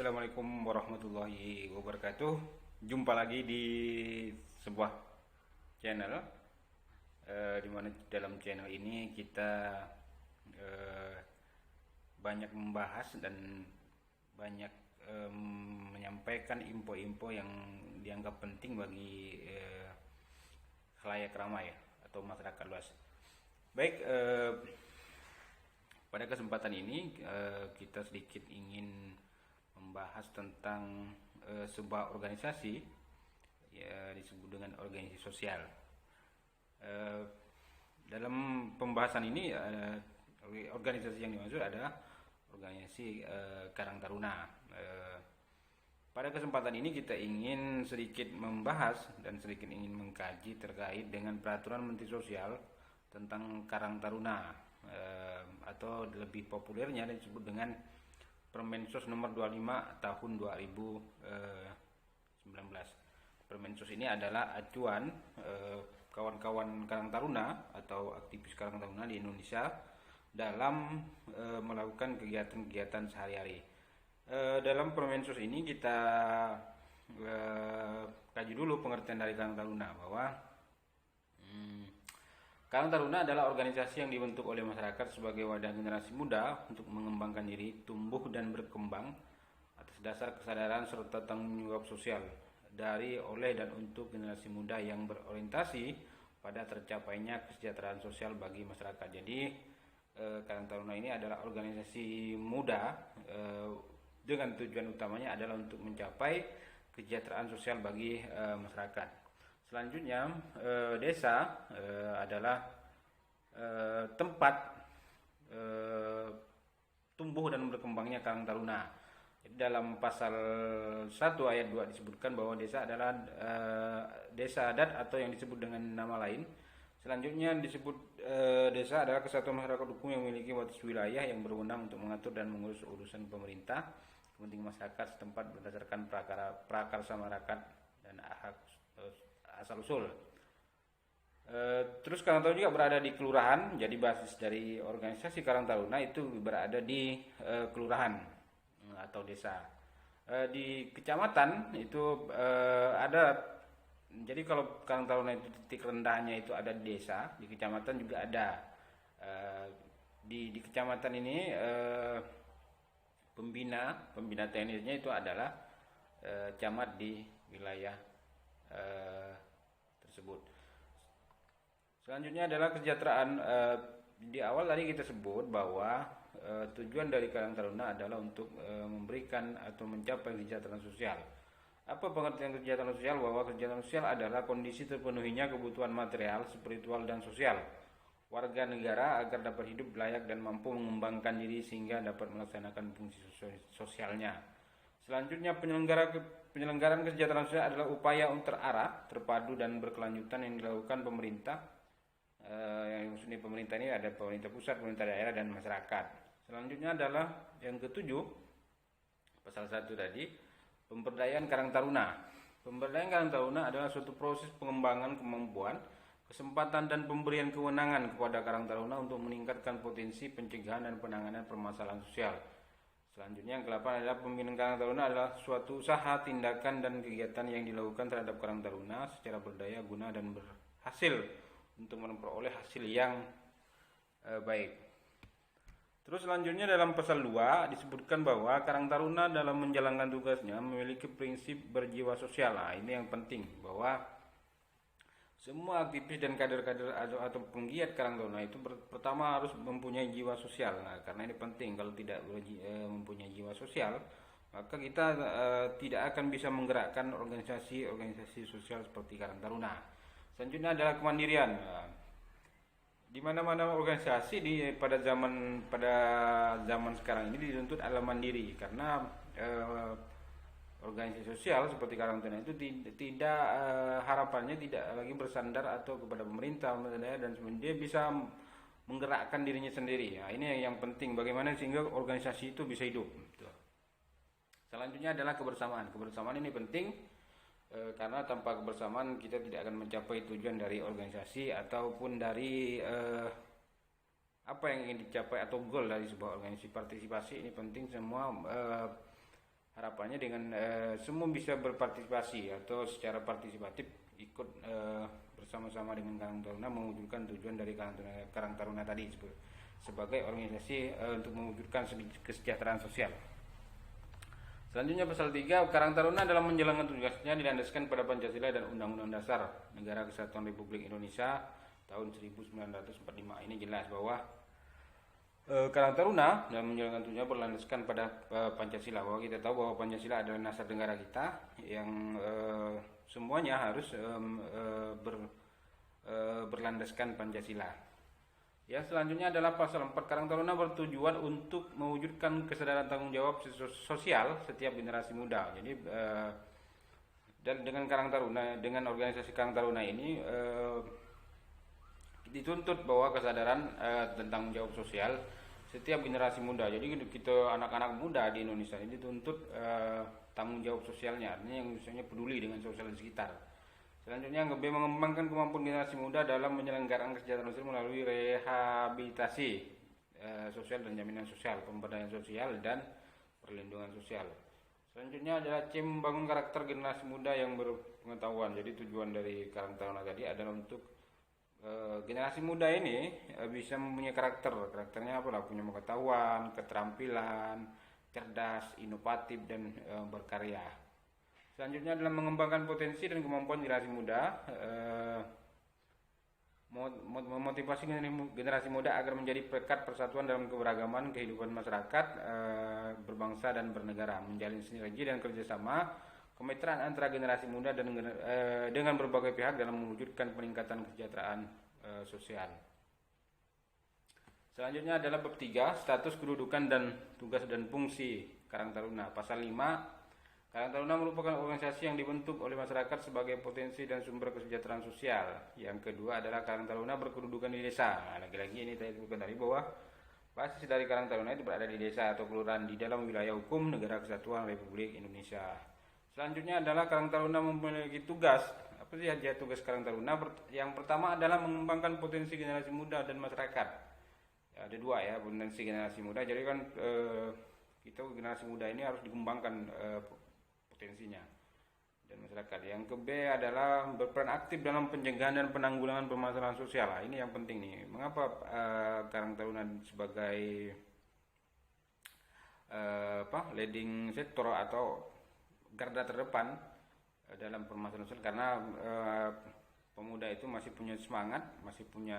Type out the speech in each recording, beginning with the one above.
Assalamualaikum warahmatullahi wabarakatuh. Jumpa lagi di sebuah channel, di mana dalam channel ini kita eh, banyak membahas dan banyak menyampaikan info-info yang dianggap penting bagi khalayak ramai atau masyarakat luas. Baik, pada kesempatan ini kita sedikit ingin membahas tentang sebuah organisasi, ya, disebut dengan organisasi sosial. Dalam pembahasan ini organisasi yang dimaksud adalah organisasi Karang Taruna. Pada kesempatan ini kita ingin sedikit membahas dan sedikit ingin mengkaji terkait dengan peraturan Menteri Sosial tentang Karang Taruna, atau lebih populernya disebut dengan Permensos nomor 25 tahun 2019. Permensos ini adalah acuan kawan-kawan Karang Taruna atau aktivis Karang Taruna di Indonesia dalam melakukan kegiatan-kegiatan sehari-hari. Dalam Permensos ini kita kaji dulu pengertian dari Karang Taruna, bahwa Karang Taruna adalah organisasi yang dibentuk oleh masyarakat sebagai wadah generasi muda untuk mengembangkan diri, tumbuh dan berkembang atas dasar kesadaran serta tanggung jawab sosial dari, oleh dan untuk generasi muda yang berorientasi pada tercapainya kesejahteraan sosial bagi masyarakat. Jadi Karang Taruna ini adalah organisasi muda dengan tujuan utamanya adalah untuk mencapai kesejahteraan sosial bagi masyarakat. Selanjutnya, desa adalah tempat tumbuh dan berkembangnya Karang Taruna. Jadi dalam pasal 1 ayat 2 disebutkan bahwa desa adalah desa adat atau yang disebut dengan nama lain. Selanjutnya disebut desa adalah kesatuan masyarakat hukum yang memiliki batas wilayah yang berwenang untuk mengatur dan mengurus urusan pemerintah, kepentingan masyarakat setempat berdasarkan prakarsa masyarakat dan hak asal usul. Terus Karang Taruna juga berada di kelurahan, jadi basis dari organisasi Karang Taruna itu berada di kelurahan atau desa. Di kecamatan itu ada, jadi kalau Karang Taruna itu titik rendahnya itu ada di desa, di kecamatan juga ada. Di kecamatan ini pembina teknisnya itu adalah camat di wilayah tersebut. Selanjutnya adalah kesejahteraan. Di awal tadi kita sebut bahwa tujuan dari Karang Taruna adalah untuk memberikan atau mencapai kesejahteraan sosial. Apa pengertian kesejahteraan sosial? Bahwa kesejahteraan sosial adalah kondisi terpenuhinya kebutuhan material, spiritual, dan sosial warga negara agar dapat hidup layak dan mampu mengembangkan diri sehingga dapat melaksanakan fungsi sosialnya. Selanjutnya, penyelenggaraan kesejahteraan sosial adalah upaya untuk terarah, terpadu, dan berkelanjutan yang dilakukan pemerintah. Yang maksudnya pemerintah ini ada pemerintah pusat, pemerintah daerah, dan masyarakat. Selanjutnya adalah yang ketujuh, pasal 1 tadi, pemberdayaan Karang Taruna. Pemberdayaan Karang Taruna adalah suatu proses pengembangan kemampuan, kesempatan, dan pemberian kewenangan kepada Karang Taruna untuk meningkatkan potensi pencegahan dan penanganan permasalahan sosial. Selanjutnya yang ke-8 adalah pembinaan Karang Taruna adalah suatu usaha, tindakan, dan kegiatan yang dilakukan terhadap Karang Taruna secara berdaya guna dan berhasil untuk memperoleh hasil yang baik. Terus selanjutnya dalam pasal 2 disebutkan bahwa Karang Taruna dalam menjalankan tugasnya memiliki prinsip berjiwa sosial. Nah, ini yang penting, bahwa semua aktivis dan kader-kader atau penggiat Karang Taruna itu pertama harus mempunyai jiwa sosial. Nah, karena ini penting. Kalau tidak mempunyai jiwa sosial, maka kita tidak akan bisa menggerakkan organisasi sosial seperti Karang Taruna. Selanjutnya adalah kemandirian. Nah, di mana-mana organisasi pada zaman sekarang ini dituntut adalah mandiri, karena organisasi sosial seperti Karang Taruna itu tidak harapannya tidak lagi bersandar atau kepada pemerintah dan dia bisa menggerakkan dirinya sendiri. Nah, ini yang penting, bagaimana sehingga organisasi itu bisa hidup. Selanjutnya adalah kebersamaan. Kebersamaan ini penting karena tanpa kebersamaan kita tidak akan mencapai tujuan dari organisasi ataupun dari apa yang ingin dicapai atau goal dari sebuah organisasi. Partisipasi ini penting, semua harapannya dengan semua bisa berpartisipasi atau secara partisipatif ikut bersama-sama dengan Karang Taruna mewujudkan tujuan dari Karang Taruna tadi sebagai organisasi untuk mewujudkan kesejahteraan sosial. Selanjutnya pasal 3, Karang Taruna dalam menjalankan tugasnya dilandaskan pada Pancasila dan Undang-Undang Dasar Negara Kesatuan Republik Indonesia tahun 1945. Ini jelas bahwa Karang Taruna dalam menjalankan tugasnya berlandaskan pada Pancasila, bahwa kita tahu bahwa Pancasila adalah dasar negara kita yang semuanya harus berlandaskan Pancasila. Yang selanjutnya adalah pasal 4, Karang Taruna bertujuan untuk mewujudkan kesadaran tanggung jawab sosial setiap generasi muda. Jadi dan dengan Karang Taruna, dengan organisasi Karang Taruna ini dituntut bahwa kesadaran tentang jawab sosial setiap generasi muda. Jadi kita anak-anak muda di Indonesia ini dituntut tanggung jawab sosialnya, artinya yang misalnya peduli dengan sosial di sekitar. Selanjutnya yang B, mengembangkan kemampuan generasi muda dalam menyelenggarakan kesejahteraan sosial melalui rehabilitasi sosial dan jaminan sosial, pemberdayaan sosial dan perlindungan sosial. Selanjutnya adalah C, membangun karakter generasi muda yang berpengetahuan. Jadi tujuan dari Karang Taruna tadi adalah untuk generasi muda ini bisa mempunyai karakternya apalah, punya pengetahuan, keterampilan, cerdas, inovatif dan berkarya. Selanjutnya adalah mengembangkan potensi dan kemampuan generasi muda, memotivasi generasi muda agar menjadi perekat persatuan dalam keberagaman kehidupan masyarakat berbangsa dan bernegara, menjalin sinergi dan kerjasama kemitraan antara generasi muda dan dengan berbagai pihak dalam mewujudkan peningkatan kesejahteraan sosial. Selanjutnya adalah bab 3, status kedudukan dan tugas dan fungsi Karang Taruna. Pasal 5, Karang Taruna merupakan organisasi yang dibentuk oleh masyarakat sebagai potensi dan sumber kesejahteraan sosial. Yang kedua adalah Karang Taruna berkedudukan di desa. Nah, lagi-lagi ini saya sebutkan tadi bahwa basis dari Karang Taruna itu berada di desa atau kelurahan di dalam wilayah hukum Negara Kesatuan Republik Indonesia. Selanjutnya adalah Karang Taruna memiliki tugas. Apa sih saja tugas Karang Taruna? Yang pertama adalah mengembangkan potensi generasi muda dan masyarakat. Ya, ada dua ya, potensi generasi muda. Jadi kan kita generasi muda ini harus dikembangkan potensinya dan masyarakat. Yang ke B adalah berperan aktif dalam pencegahan dan penanggulangan permasalahan sosial. Nah, ini yang penting nih. Mengapa Karang Taruna sebagai leading sektor atau garda terdepan dalam permasalahan sosial? Karena pemuda itu masih punya semangat, masih punya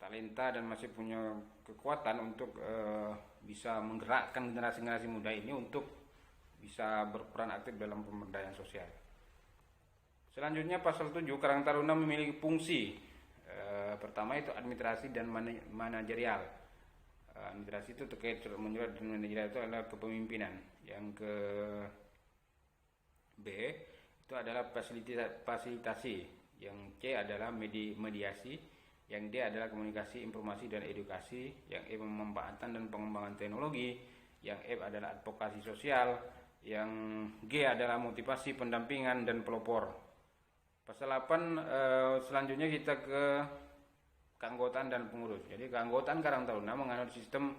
talenta dan masih punya kekuatan untuk bisa menggerakkan generasi muda ini untuk bisa berperan aktif dalam pemberdayaan sosial. Selanjutnya pasal 7, Karang Taruna memiliki fungsi. Pertama itu administrasi dan manajerial. Administrasi itu terkait surat menyurat dan manajerial itu adalah kepemimpinan. Yang ke B itu adalah fasilitasi. Yang C adalah mediasi. Yang D adalah komunikasi, informasi dan edukasi. Yang E pemanfaatan dan pengembangan teknologi. Yang F adalah advokasi sosial. Yang G adalah motivasi, pendampingan dan pelopor. Pasal 8 selanjutnya kita ke keanggotaan dan pengurus. Jadi keanggotaan Karang Taruna menganut sistem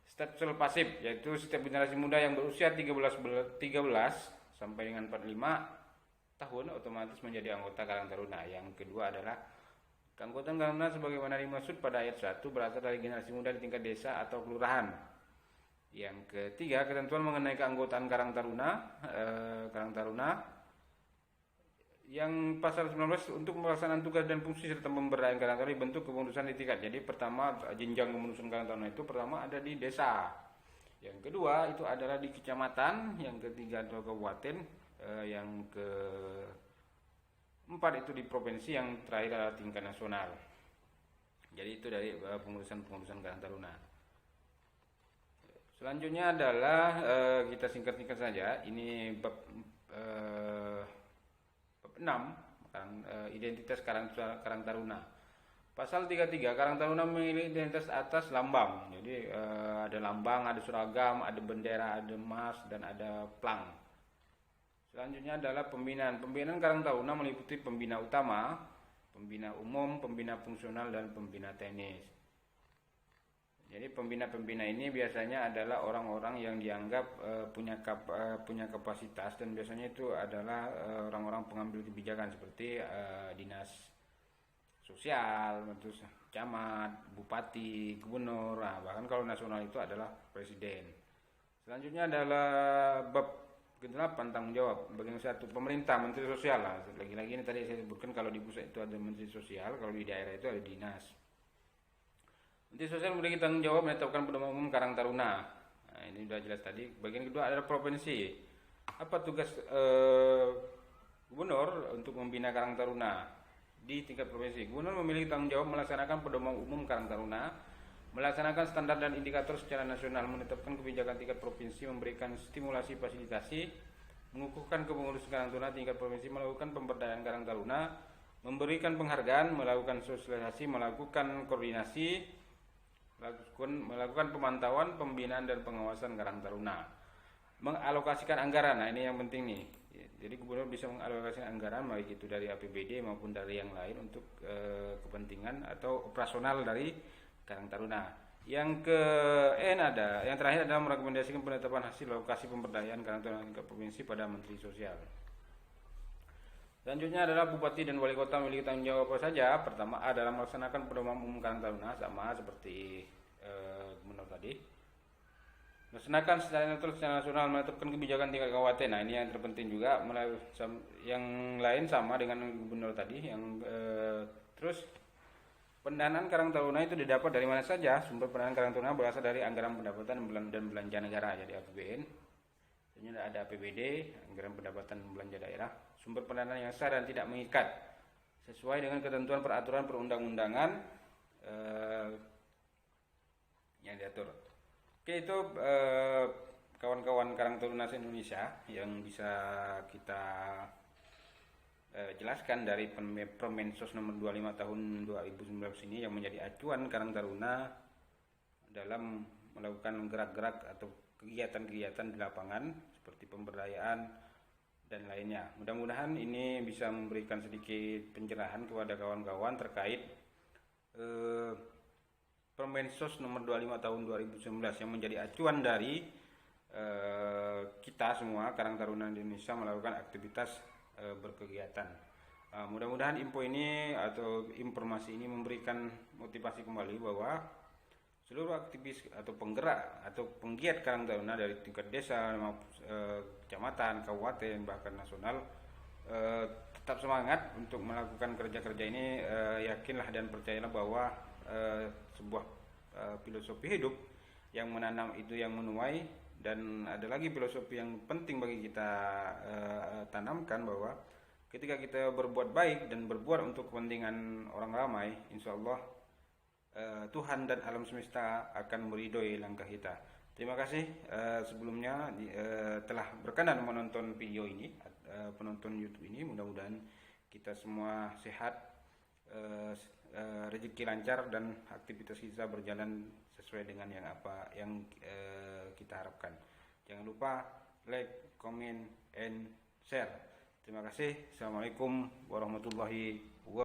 statual pasif, yaitu setiap generasi muda yang berusia 13 sampai dengan 45 tahun otomatis menjadi anggota Karang Taruna. Yang kedua adalah keanggotaan Karang Taruna sebagaimana dimaksud pada ayat 1 berasal dari generasi muda di tingkat desa atau kelurahan. Yang ketiga, ketentuan mengenai keanggotaan Karang Taruna. Yang pasal 19 untuk pelaksanaan tugas dan fungsi serta pemberdayaan Karang Taruna bentuk kepengurusan di tingkat. Jadi pertama jenjang kepengurusan Karang Taruna itu pertama ada di desa. Yang kedua itu adalah di kecamatan, yang ketiga itu kabupaten, yang keempat itu di provinsi, yang terakhir adalah tingkat nasional. Jadi itu dari pengurusan Karang Taruna. Selanjutnya adalah kita singkat-singkat saja. Ini bab 6, identitas Karang Taruna. Pasal 33, Karang Taruna memiliki identitas atas lambang. Jadi ada lambang, ada seragam, ada bendera, ada emas dan ada plang. Selanjutnya adalah pembinaan. Pembinaan Karang Taruna meliputi pembina utama, pembina umum, pembina fungsional dan pembina teknis. Jadi pembina-pembina ini biasanya adalah orang-orang yang dianggap punya kapasitas, dan biasanya itu adalah orang-orang pengambil kebijakan seperti dinas sosial, terus camat, bupati, gubernur, bahkan kalau nasional itu adalah presiden. Selanjutnya adalah bab ke-8, tanggung jawab. Bagian 1, pemerintah, menteri sosial. Lagi-lagi ini tadi saya sebutkan, kalau di pusat itu ada menteri sosial, kalau di daerah itu ada dinas. Menteri sosial memiliki tanggung jawab menetapkan pedoman umum Karang Taruna. Nah, ini sudah jelas tadi. Bagian kedua adalah provinsi. Apa tugas gubernur untuk membina Karang Taruna di tingkat provinsi? Gubernur memiliki tanggung jawab melaksanakan pedoman umum Karang Taruna, melaksanakan standar dan indikator secara nasional, menetapkan kebijakan tingkat provinsi, memberikan stimulasi fasilitasi, mengukuhkan kepengurusan Karang Taruna tingkat provinsi, melakukan pemberdayaan Karang Taruna, memberikan penghargaan, melakukan sosialisasi, melakukan koordinasi, melakukan pemantauan, pembinaan dan pengawasan Karang Taruna, mengalokasikan anggaran. Nah, ini yang penting nih. Jadi gubernur bisa mengalokasikan anggaran baik itu dari APBD maupun dari yang lain untuk kepentingan atau operasional dari Karang Taruna. Yang terakhir adalah merekomendasikan penetapan hasil alokasi pemberdayaan Karang Taruna ke provinsi pada Menteri Sosial. Selanjutnya adalah bupati dan wali kota memiliki tanggung jawab apa saja. Pertama adalah melaksanakan pedoman umum Karang Taruna, sama seperti gubernur tadi. Melaksanakan secara netral, secara nasional, menetapkan kebijakan tingkat kabupaten. Nah, ini yang terpenting juga. Yang lain sama dengan gubernur tadi. Terus pendanaan Karang Taruna itu didapat dari mana saja? Sumber pendanaan Karang Taruna berasal dari anggaran pendapatan dan belanja negara, jadi APBN. Selanjutnya ada APBD, anggaran pendapatan dan belanja daerah. Sumber pendanaan yang sah dan tidak mengikat sesuai dengan ketentuan peraturan perundang-undangan yang diatur. Oke, itu kawan-kawan Karang Taruna Indonesia yang bisa kita jelaskan dari Permensos nomor 25 tahun 2019 ini, yang menjadi acuan Karang Taruna dalam melakukan gerak-gerak atau kegiatan-kegiatan di lapangan seperti pemberdayaan dan lainnya. Mudah-mudahan ini bisa memberikan sedikit pencerahan kepada kawan-kawan terkait Permensos nomor 25 tahun 2019 yang menjadi acuan dari kita semua Karang Taruna Indonesia melakukan aktivitas berkegiatan. Mudah-mudahan info ini atau informasi ini memberikan motivasi kembali bahwa seluruh aktivis atau penggerak atau penggiat Karang Taruna dari tingkat desa, kecamatan, kabupaten, bahkan nasional tetap semangat untuk melakukan kerja-kerja ini. Yakinlah dan percayalah bahwa sebuah filosofi hidup yang menanam itu yang menuai, dan ada lagi filosofi yang penting bagi kita tanamkan, bahwa ketika kita berbuat baik dan berbuat untuk kepentingan orang ramai, insya Allah Tuhan dan alam semesta akan meridhoi langkah kita. Terima kasih sebelumnya telah berkenan menonton video ini, penonton YouTube ini. Mudah-mudahan kita semua sehat, rezeki lancar, dan aktivitas kita berjalan sesuai dengan yang kita harapkan. Jangan lupa like, comment, and share. Terima kasih. Assalamualaikum warahmatullahi wabarakatuh.